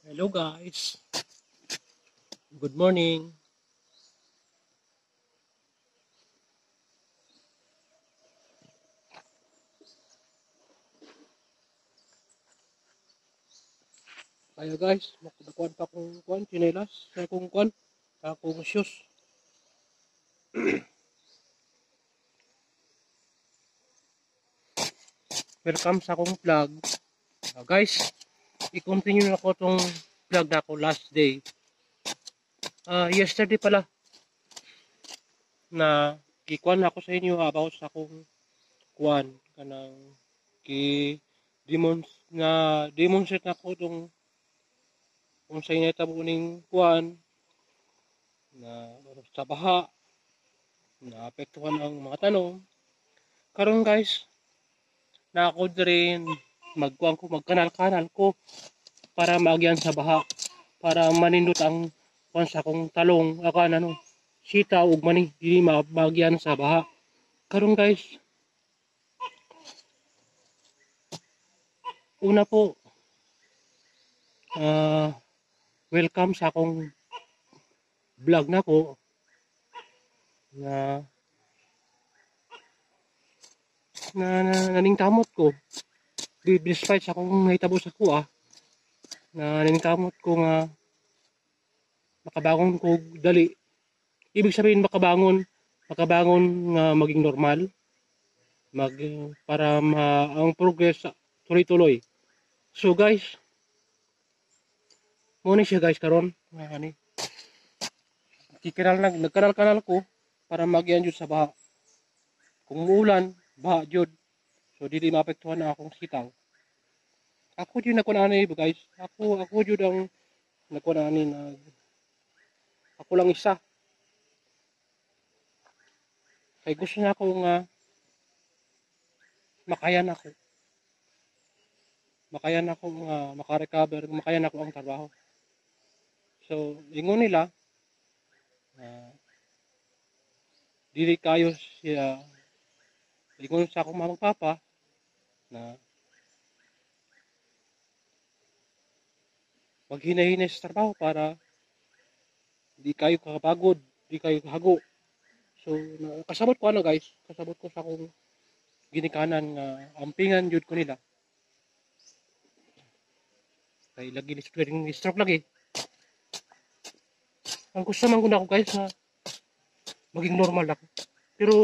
Hello guys, good morning. Kaya guys, nakuha pa akong kuan, chinelas, sa akong kuan, sa akong shoes. Welcome sa akong vlog. Guys, i-continue na ko tong vlog na ako last day. Yesterday pala na gikuan ako sa inyo about sa akong kuan kanang demonstrate na ko tong kung sa inyo tabo ning kuan na sa baha na apektuhan ang mga tanong. Karon guys, na ako rin magkanal-kanal ko para maagyan sa baha, para manindot ang kuan sa akong talong akan sitaw ug mani dili maagyan sa baha. Karon guys, una po, welcome sa akong vlog na ko na naningkamot ko despite sa akong nahitabo sa kuha na naningkamot ko nga makabangon ko dali. Ibig sabihin makabangon nga maging normal, para ang progress tuloy-tuloy. So guys, mo ni siya guys karon ani nagkanal-kanal ko para magyan jud sa baha. Kung muulan, baha jud. So dili maapektuhan na akong sitaw. Ako jud nakunani guys. Ako jud ang nakunani na ako lang isa. Kay gusto na ako nga makayan ako. Makayan ako nga makarecover, makayan ako ang trabaho. So, ingon nila dili kayo siya ingon sa akong mamang papa na maghinay-hinay sa trabaho para di kayo kakapagod, di kayo kahago. So, kasabot ko guys, kasabot ko sa akong ginikanan nga ampingan jud ko nila. Kay lagi ni stroke lagi. Ang gusto man ko na ako guys na maging normal ako. Pero